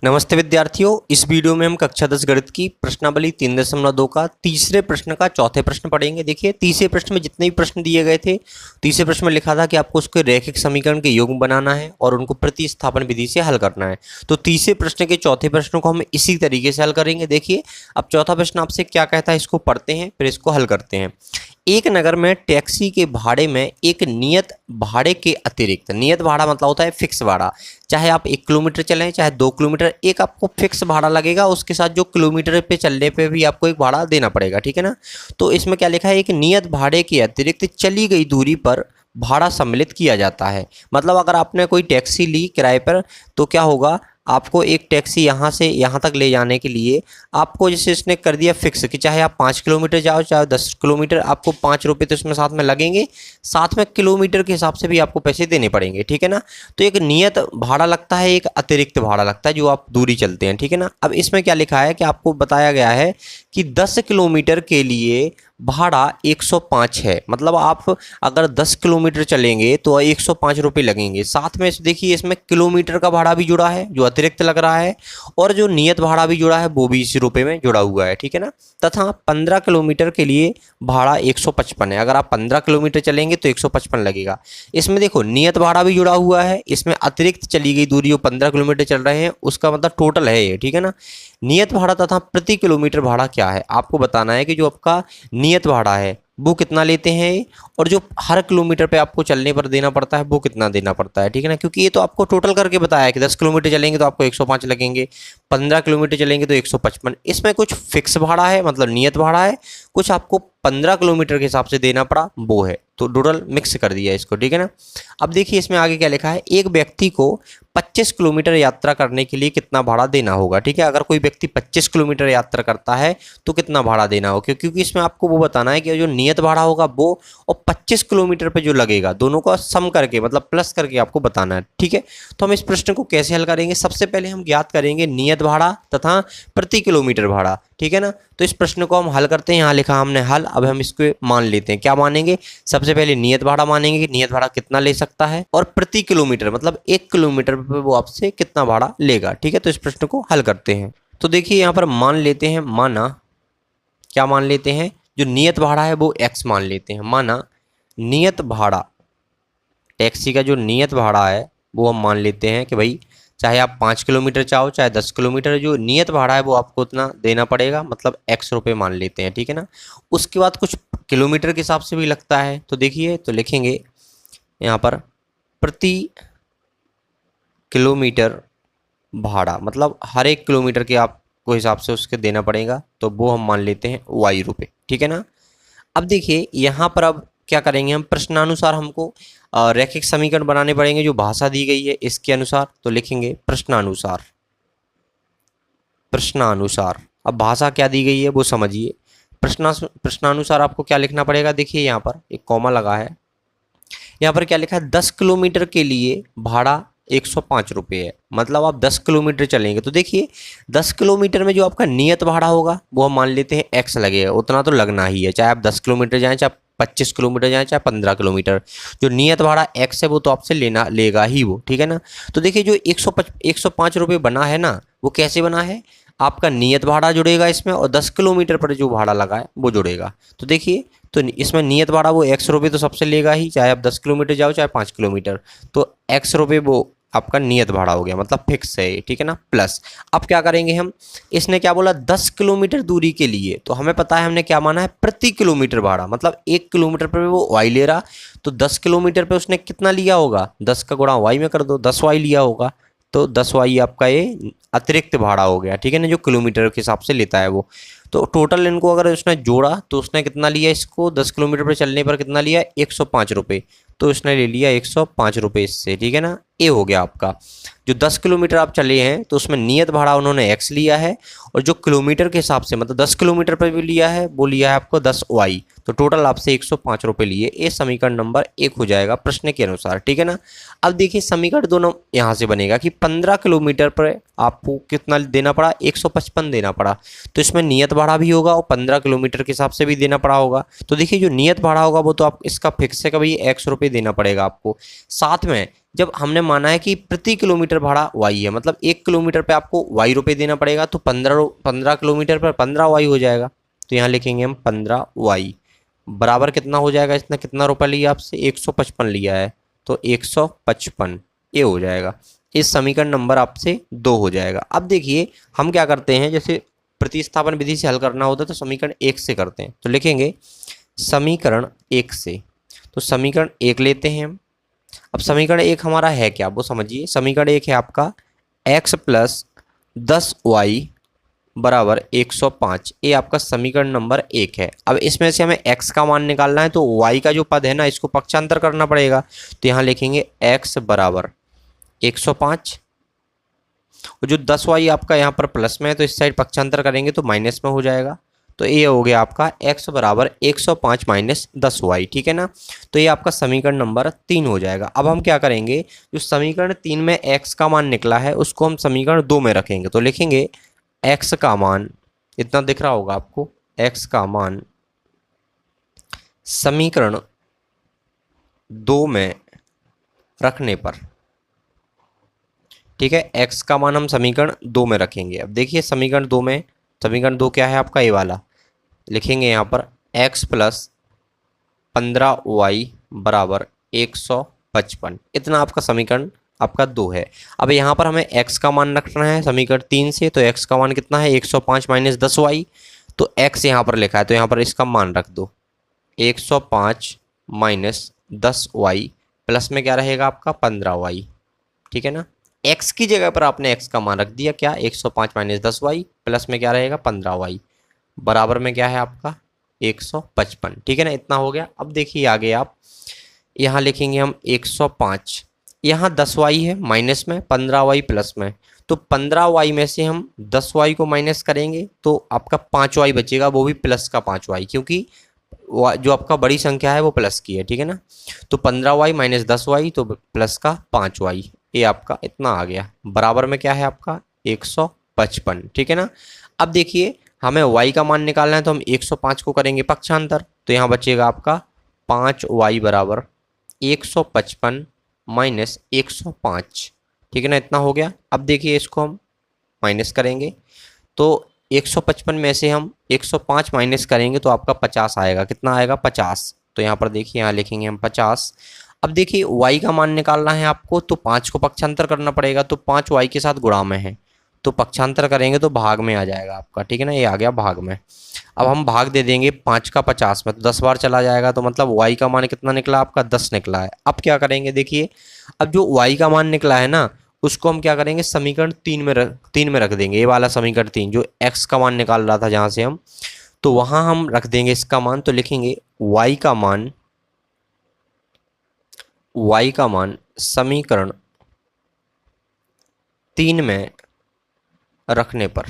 नमस्ते विद्यार्थियों, इस वीडियो में हम कक्षा 10 गणित की प्रश्नावली 3.2 का तीसरे प्रश्न का चौथे प्रश्न पढ़ेंगे। देखिए, तीसरे प्रश्न में जितने भी प्रश्न दिए गए थे, तीसरे प्रश्न में लिखा था कि आपको उसके रैखिक समीकरण के योग बनाना है और उनको प्रतिस्थापन विधि से हल करना है। तो तीसरे प्रश्न के चौथे प्रश्न को हम इसी तरीके से हल करेंगे। देखिए, अब चौथा प्रश्न आपसे क्या कहता है, इसको पढ़ते हैं फिर इसको हल करते हैं। एक नगर में टैक्सी के भाड़े में एक नियत भाड़े के अतिरिक्त, नियत भाड़ा मतलब होता है फिक्स भाड़ा, चाहे आप 1 किलोमीटर चलें चाहे 2 किलोमीटर, एक आपको फिक्स भाड़ा लगेगा। उसके साथ जो किलोमीटर पे चलने पे भी आपको एक भाड़ा देना पड़ेगा, ठीक है ना। तो इसमें क्या लिखा है, एक नियत भाड़े के अतिरिक्त चली गई दूरी पर भाड़ा सम्मिलित किया जाता है। मतलब अगर आपने कोई टैक्सी ली किराए पर तो क्या होगा, आपको एक टैक्सी यहाँ से यहाँ तक ले जाने के लिए आपको जैसे इसने कर दिया फिक्स कि चाहे आप 5 किलोमीटर जाओ चाहे 10 किलोमीटर, आपको 5 रुपये तो इसमें साथ में लगेंगे, साथ में किलोमीटर के हिसाब से भी आपको पैसे देने पड़ेंगे, ठीक है ना। तो एक नियत भाड़ा लगता है, एक अतिरिक्त भाड़ा लगता है जो आप दूरी चलते हैं, ठीक है ना। अब इसमें क्या लिखा है कि आपको बताया गया है कि 10 किलोमीटर के लिए भाड़ा 105 है। मतलब आप अगर 10 किलोमीटर चलेंगे तो 105 रुपये लगेंगे। साथ में देखिए, इसमें किलोमीटर का भाड़ा भी जुड़ा है जो अतिरिक्त लग रहा है, और जो नियत भाड़ा भी जुड़ा है वो भी इसी रुपये में जुड़ा हुआ है, ठीक है ना। तथा 15 किलोमीटर के लिए भाड़ा 155 है। अगर आप 15 किलोमीटर चलेंगे तो 155 लगेगा। इसमें देखो, नियत भाड़ा भी जुड़ा हुआ है, इसमें अतिरिक्त चली गई दूरी जो 15 किलोमीटर चल रहे हैं उसका मतलब टोटल है ये, ठीक है ना। नियत भाड़ा तथा प्रति किलोमीटर भाड़ा क्या है, आपको बताना है कि जो आपका नियत भाड़ा है वो कितना लेते हैं, और जो हर किलोमीटर पे आपको चलने पर देना पड़ता है वो कितना देना पड़ता है, ठीक है ना। क्योंकि ये तो आपको टोटल करके बताया है कि 10 किलोमीटर चलेंगे तो आपको 105 लगेंगे, 15 किलोमीटर चलेंगे तो 155। इसमें कुछ फिक्स भाड़ा है मतलब नियत भाड़ा है, कुछ आपको 15 किलोमीटर के हिसाब से देना पड़ा वो है, तो टोटल मिक्स कर दिया इसको, ठीक है ना। अब देखिए इसमें आगे क्या लिखा है, एक व्यक्ति को 25 किलोमीटर यात्रा करने के लिए कितना भाड़ा देना होगा, ठीक है। अगर कोई व्यक्ति 25 किलोमीटर यात्रा करता है तो कितना भाड़ा देना होगा, क्योंकि इसमें आपको वो बताना है कि जो नियत भाड़ा होगा वो और 25 किलोमीटर पे जो लगेगा दोनों का सम करके मतलब प्लस करके आपको बताना है, ठीक है। तो हम इस प्रश्न को कैसे हल करेंगे, सबसे पहले हम ज्ञात करेंगे नियत भाड़ा तथा प्रति किलोमीटर भाड़ा, ठीक है ना। तो इस प्रश्न को हम हल करते हैं, यहाँ लिखा हमने हल। अब हम इसको मान लेते हैं, क्या मानेंगे, सबसे पहले नियत भाड़ा मानेंगे कि नियत भाड़ा कितना ले सकता है, और प्रति किलोमीटर मतलब 1 किलोमीटर पे वो आपसे कितना भाड़ा लेगा, ठीक है। तो इस प्रश्न को हल करते हैं। तो देखिए यहाँ पर मान लेते हैं, माना क्या मान लेते हैं, जो नियत भाड़ा है वो x मान लेते हैं। माना नियत भाड़ा, टैक्सी का जो नियत भाड़ा है वो हम मान लेते हैं कि भाई चाहे आप 5 किलोमीटर चाहो चाहे 10 किलोमीटर, जो नियत भाड़ा है वो आपको उतना देना पड़ेगा, मतलब x रुपये मान लेते हैं, ठीक है ना। उसके बाद कुछ किलोमीटर के हिसाब से भी लगता है, तो देखिए तो लिखेंगे यहाँ पर प्रति किलोमीटर भाड़ा, मतलब हर 1 किलोमीटर के आपको हिसाब से उसके देना पड़ेगा, तो वो हम मान लेते हैं y रुपये, ठीक है ना। अब देखिए यहाँ पर अब क्या करेंगे, हम प्रश्नानुसार हमको रैखिक समीकरण बनाने पड़ेंगे जो भाषा दी गई है इसके अनुसार। तो लिखेंगे प्रश्नानुसार, प्रश्नानुसार। अब भाषा क्या दी गई है वो समझिए। प्रश्नानुसार आपको क्या लिखना पड़ेगा, देखिए यहाँ पर एक कॉमा लगा है, यहाँ पर क्या लिखा है, 10 किलोमीटर के लिए भाड़ा 105 रुपये है। मतलब आप 10 किलोमीटर चलेंगे तो देखिए 10 किलोमीटर में जो आपका नियत भाड़ा होगा वो हम मान लेते हैं x लगेगा, उतना तो लगना ही है, चाहे आप 10 किलोमीटर जाएं चाहे 25 किलोमीटर जाएं चाहे 15 किलोमीटर, जो नियत भाड़ा x है वो तो आपसे लेगा ही वो, ठीक है ना। तो देखिए जो 105 रुपये बना है ना, वो कैसे बना है, आपका नियत भाड़ा जुड़ेगा इसमें और 10 किलोमीटर पर जो भाड़ा लगा है वो जुड़ेगा। तो देखिए, तो इसमें नियत भाड़ा वो x रुपये तो सबसे लेगा ही, चाहे आप 10 किलोमीटर जाओ चाहे 5 किलोमीटर, तो x रुपये वो आपका नियत भाड़ा हो गया, मतलब फिक्स है, ठीक है ना। प्लस अब क्या करेंगे हम, इसने क्या बोला 10 किलोमीटर दूरी के लिए, तो हमें पता है हमने क्या माना है प्रति किलोमीटर भाड़ा, मतलब 1 किलोमीटर पर वो y ले रहा, तो 10 किलोमीटर पे उसने कितना लिया होगा, 10 का गुणा y में कर दो, 10y लिया होगा, तो 10y आपका ये अतिरिक्त भाड़ा हो गया, ठीक है ना, जो किलोमीटर के हिसाब से लेता है वो। तो टोटल इनको अगर उसने जोड़ा तो उसने कितना लिया, इसको 10 किलोमीटर पर चलने पर कितना लिया, 105 रुपये, तो उसने ले लिया 105 रुपये इससे, ठीक है ना। ये हो गया आपका, जो 10 किलोमीटर आप चले हैं तो उसमें नियत भाड़ा उन्होंने x लिया है, और जो किलोमीटर के हिसाब से मतलब 10 किलोमीटर पर भी लिया है वो लिया है आपको 10y, तो टोटल आपसे 105 रुपये लिए। ये समीकरण नंबर 1 हो जाएगा प्रश्न के अनुसार, ठीक है ना। अब देखिए समीकरण दोनों यहाँ से बनेगा कि 15 किलोमीटर पर आपको कितना देना पड़ा, 155 देना पड़ा, तो इसमें नियत भाड़ा भी होगा और 15 किलोमीटर के हिसाब से भी देना पड़ा होगा। तो देखिए जो नियत भाड़ा होगा वो तो आप इसका फिक्स है, कभी x रुपये देना पड़ेगा आपको, साथ में जब हमने माना है कि प्रति किलोमीटर भाड़ा वाई है, मतलब 1 किलोमीटर पे आपको वाई रुपये देना पड़ेगा, तो 15 किलोमीटर पर 15 वाई हो जाएगा। तो यहाँ लिखेंगे हम 15 वाई बराबर कितना हो जाएगा, इसने कितना रुपये लिया आपसे, 155 लिया है, तो 155 ये हो जाएगा। इस समीकरण नंबर आपसे 2 हो जाएगा। अब देखिए हम क्या करते हैं, जैसे प्रतिस्थापन विधि से हल करना होता है तो समीकरण 1 से करते हैं। तो लिखेंगे समीकरण 1 से, तो समीकरण 1 लेते हैं हम। अब समीकरण 1 हमारा है क्या, वो समझिए। समीकरण 1 है आपका x प्लस 10y बराबर 105, ये आपका समीकरण नंबर 1 है। अब इसमें से हमें x का मान निकालना है, तो y का जो पद है ना, इसको पक्षांतर करना पड़ेगा। तो यहाँ लिखेंगे x बराबर 105, और जो 10y आपका यहाँ पर प्लस में है, तो इस साइड पक्षांतर करेंगे तो माइनस में हो जाएगा। तो ये हो गया आपका x बराबर 105 माइनस 10y, ठीक है ना। तो ये आपका समीकरण नंबर 3 हो जाएगा। अब हम क्या करेंगे, जो समीकरण 3 में x का मान निकला है उसको हम समीकरण 2 में रखेंगे। तो लिखेंगे x का मान, इतना दिख रहा होगा आपको, x का मान समीकरण 2 में रखने पर, ठीक है, x का मान हम समीकरण 2 में रखेंगे। अब देखिए समीकरण 2 में, समीकरण 2 क्या है आपका, ये वाला लिखेंगे यहाँ पर x प्लस 15y बराबर 155, इतना आपका समीकरण आपका 2 है। अब यहाँ पर हमें x का मान रखना है समीकरण 3 से, तो x का मान कितना है, 105 माइनस 10y, तो x यहाँ पर लिखा है तो यहाँ पर इसका मान रख दो, 105 माइनस 10y प्लस में क्या रहेगा आपका 15y, ठीक है ना। x की जगह पर आपने x का मान रख दिया क्या, 105 माइनस 10y प्लस में क्या रहेगा 15y बराबर में क्या है आपका 155, ठीक है ना, इतना हो गया। अब देखिए आगे आप यहाँ लिखेंगे हम 105, यहाँ 10y है माइनस में, 15y प्लस में, तो 15y में से हम 10y को माइनस करेंगे तो आपका 5y बचेगा, वो भी प्लस का 5y, क्योंकि जो आपका बड़ी संख्या है वो प्लस की है, ठीक है ना। तो 15y माइनस 10y तो प्लस का 5y, ये आपका इतना आ गया, बराबर में क्या है आपका 155, ठीक है ना। अब देखिए हमें y का मान निकालना है, तो हम 105 को करेंगे पक्षांतर, तो यहाँ बचेगा आपका 5y बराबर 155 माइनस 105, ठीक है ना, इतना हो गया। अब देखिए इसको हम माइनस करेंगे, तो 155 में से हम 105 माइनस करेंगे तो आपका 50 आएगा, कितना आएगा 50, तो यहाँ पर देखिए यहाँ लिखेंगे हम 50। अब देखिए y का मान निकालना है आपको, तो 5 को पक्षांतर करना पड़ेगा, तो 5 y के साथ गुणा में है, तो पक्षांतर करेंगे तो भाग में आ जाएगा आपका, ठीक है ना, ये आ गया भाग में। अब हम भाग दे देंगे 5 का 50 में, तो 10 बार चला जाएगा, तो मतलब y का मान कितना निकला आपका 10 निकला है। अब क्या करेंगे देखिए, अब जो y का मान निकला है ना उसको हम क्या करेंगे, समीकरण 3 में रख देंगे, ये वाला समीकरण 3 जो x का मान निकाल रहा था जहाँ से हम, तो वहाँ हम रख देंगे इसका मान। तो लिखेंगे y का मान समीकरण 3 में रखने पर,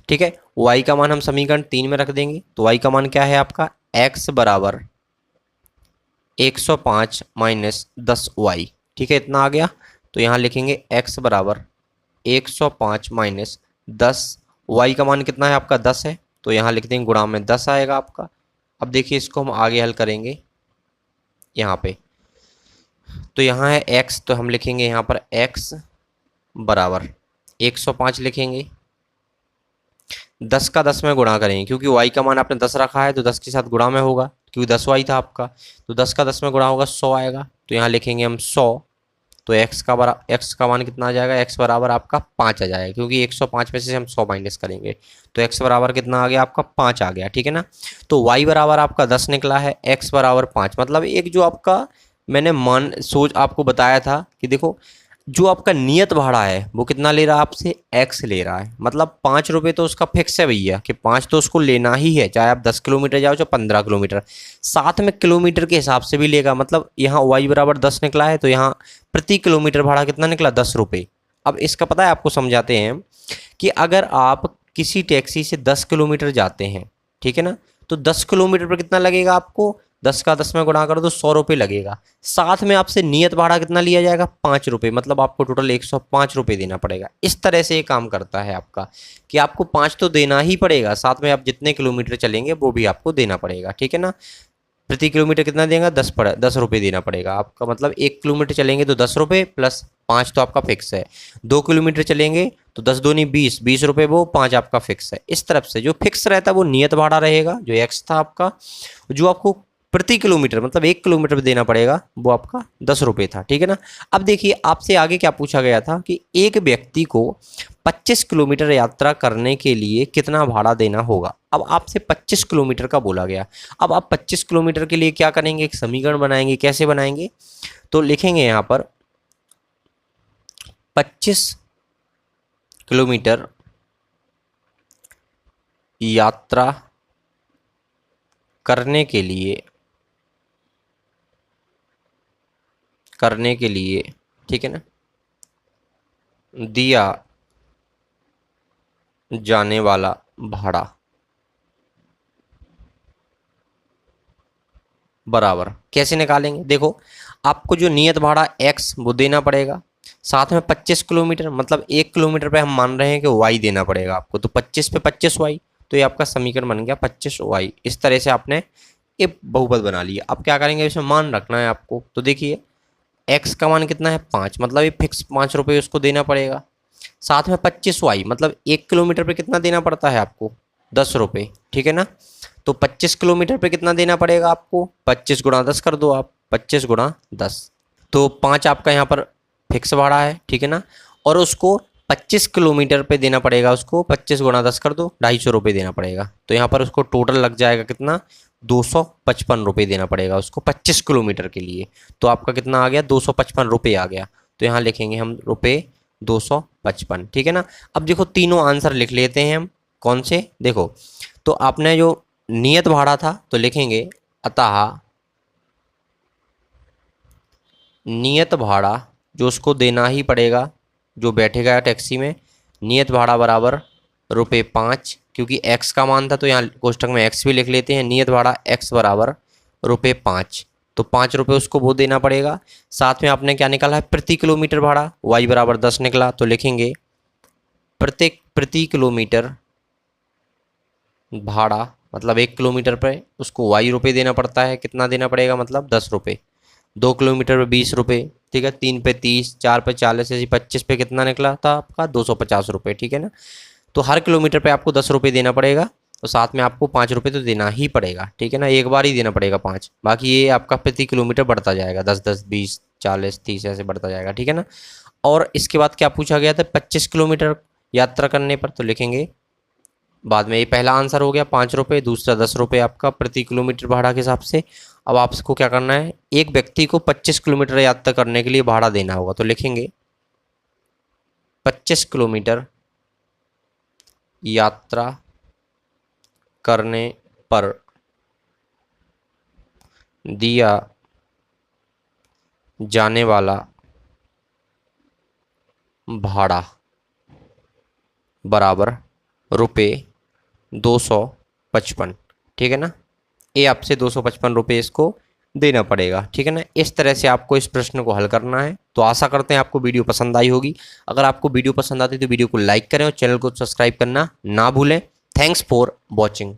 ठीक है, y का मान हम समीकरण 3 में रख देंगे, तो y का मान क्या है आपका, x बराबर 105 माइनस 10y, ठीक है, इतना आ गया। तो यहाँ लिखेंगे x बराबर 105 माइनस 10, y का मान कितना है आपका 10 है, तो यहाँ लिख देंगे गुणा में 10 आएगा आपका। अब देखिए इसको हम आगे हल करेंगे यहाँ पे, तो यहाँ है x, तो हम लिखेंगे यहाँ पर x बराबर 105 लिखेंगे, 10 का 10 में गुणा करेंगे, क्योंकि y का मान आपने 10 रखा है तो 10 के साथ गुणा में होगा, क्योंकि 10y था आपका, तो 10 का 10 में गुणा होगा 100 आएगा, तो यहाँ लिखेंगे हम 100, तो x का मान कितना आ जाएगा, x बराबर आपका 5 आ जाएगा, क्योंकि 105 में से हम 100 माइनस करेंगे, तो x बराबर कितना आ गया आपका 5 आ गया, ठीक है ना। तो y बराबर आपका 10 निकला है, x बराबर 5, मतलब एक जो आपका मैंने सोच आपको बताया था कि देखो जो आपका नियत भाड़ा है वो कितना ले रहा है आपसे, x ले रहा है, मतलब 5 रुपये तो उसका फिक्स है भैया कि 5 तो उसको लेना ही है, चाहे आप 10 किलोमीटर जाओ चाहे 15 किलोमीटर, साथ में किलोमीटर के हिसाब से भी लेगा। मतलब यहाँ y बराबर 10 निकला है, तो यहाँ प्रति किलोमीटर भाड़ा कितना निकला 10 रुपये। अब इसका पता है आपको समझाते हैं कि अगर आप किसी टैक्सी से 10 किलोमीटर जाते हैं, ठीक है ना, तो 10 किलोमीटर पर कितना लगेगा आपको, 10 का 10 में गुणा करो तो 100 रुपये लगेगा, साथ में आपसे नियत भाड़ा कितना लिया जाएगा 5 रुपये, मतलब आपको टोटल 105 रुपये देना पड़ेगा। इस तरह से ये काम करता है आपका कि आपको 5 तो देना ही पड़ेगा, साथ में आप जितने किलोमीटर चलेंगे वो भी आपको देना पड़ेगा, ठीक है ना। प्रति किलोमीटर कितना देगा, 10 रुपये देना पड़ेगा आपका। मतलब 1 किलोमीटर चलेंगे तो 10 रुपये प्लस 5 तो आपका फिक्स है। 2 किलोमीटर चलेंगे तो 10 दूनी 20 रुपये, वो 5 आपका फिक्स है। इस तरफ से जो फिक्स रहता है वो नियत भाड़ा रहेगा, जो एक्स था आपका, जो आपको प्रति किलोमीटर मतलब 1 किलोमीटर पे देना पड़ेगा वो आपका 10 रुपये था, ठीक है ना। अब देखिए आपसे आगे क्या पूछा गया था कि एक व्यक्ति को 25 किलोमीटर यात्रा करने के लिए कितना भाड़ा देना होगा। अब आपसे 25 किलोमीटर का बोला गया। अब आप 25 किलोमीटर के लिए क्या करेंगे, एक समीकरण बनाएंगे। कैसे बनाएंगे, तो लिखेंगे यहाँ पर 25 किलोमीटर यात्रा करने के लिए ठीक है ना, दिया जाने वाला भाड़ा बराबर, कैसे निकालेंगे, देखो आपको जो नियत भाड़ा x वो देना पड़ेगा, साथ में 25 किलोमीटर मतलब 1 किलोमीटर पे हम मान रहे हैं कि y देना पड़ेगा आपको, तो 25 पे 25y, तो ये आपका समीकरण बन गया 25y। इस तरह से आपने ये बहुपद बना लिया। अब क्या करेंगे, इसमें मान रखना है आपको। तो देखिए x का मान कितना है 5, मतलब ये फिक्स 5 रुपये उसको देना पड़ेगा। साथ में 25y मतलब 1 किलोमीटर पे कितना देना पड़ता है आपको, 10 रुपये, ठीक है ना। तो 25 किलोमीटर पे कितना देना पड़ेगा आपको, 25 गुणा 10 कर दो आप, 25 गुणा 10, तो 5 आपका यहाँ पर फिक्स भाड़ा है, ठीक है ना। और उसको 25 किलोमीटर पे देना पड़ेगा, उसको 25 गुणा 10 कर दो, 250 रुपये देना पड़ेगा। तो यहाँ पर उसको टोटल लग जाएगा कितना, 255 रुपये देना पड़ेगा उसको 25 किलोमीटर के लिए। तो आपका कितना आ गया, 255 रुपये आ गया। तो यहाँ लिखेंगे हम रुपये 255, ठीक है ना। अब देखो तीनों आंसर लिख लेते हैं हम, कौन से, देखो तो आपने जो नियत भाड़ा था तो लिखेंगे अतः नियत भाड़ा जो उसको देना ही पड़ेगा, जो बैठेगा टैक्सी में, नियत भाड़ा बराबर रुपये 5, क्योंकि x का मान था तो यहाँ कोष्टक में x भी लिख लेते हैं। नियत भाड़ा x बराबर रुपये 5, तो 5 रुपये उसको वो देना पड़ेगा। साथ में आपने क्या निकाला है, प्रति किलोमीटर भाड़ा, y बराबर 10 निकला, तो लिखेंगे प्रति किलोमीटर भाड़ा मतलब 1 किलोमीटर पर उसको y रुपये देना पड़ता है। कितना देना पड़ेगा, मतलब 10 रुपये। 2 किलोमीटर पे 20 रुपये, ठीक है। 3 पे 30, 4 पे 40, ऐसे 25 पे कितना निकला था आपका, 250 रुपये, ठीक है ना। तो हर किलोमीटर पे आपको 10 रुपये देना पड़ेगा, तो साथ में आपको 5 रुपये तो देना ही पड़ेगा, ठीक है ना। एक बार ही देना पड़ेगा 5, बाकी ये आपका प्रति किलोमीटर बढ़ता जाएगा, 10, 20, 40, 30 ऐसे बढ़ता जाएगा, ठीक है ना। और इसके बाद क्या पूछा गया था, 25 किलोमीटर यात्रा करने पर, तो लिखेंगे बाद में, ये पहला आंसर हो गया 5 रुपये, दूसरा 10 रुपये आपका प्रति किलोमीटर भाड़ा के हिसाब से। अब आपको क्या करना है, एक व्यक्ति को 25 किलोमीटर यात्रा करने के लिए भाड़ा देना होगा, तो लिखेंगे 25 किलोमीटर यात्रा करने पर दिया जाने वाला भाड़ा बराबर रुपये 255, ठीक है ना। ये आपसे 255 रुपये इसको देना पड़ेगा, ठीक है ना। इस तरह से आपको इस प्रश्न को हल करना है। तो आशा करते हैं आपको वीडियो पसंद आई होगी। अगर आपको वीडियो पसंद आती है तो वीडियो को लाइक करें और चैनल को सब्सक्राइब करना ना भूलें। Thanks for watching.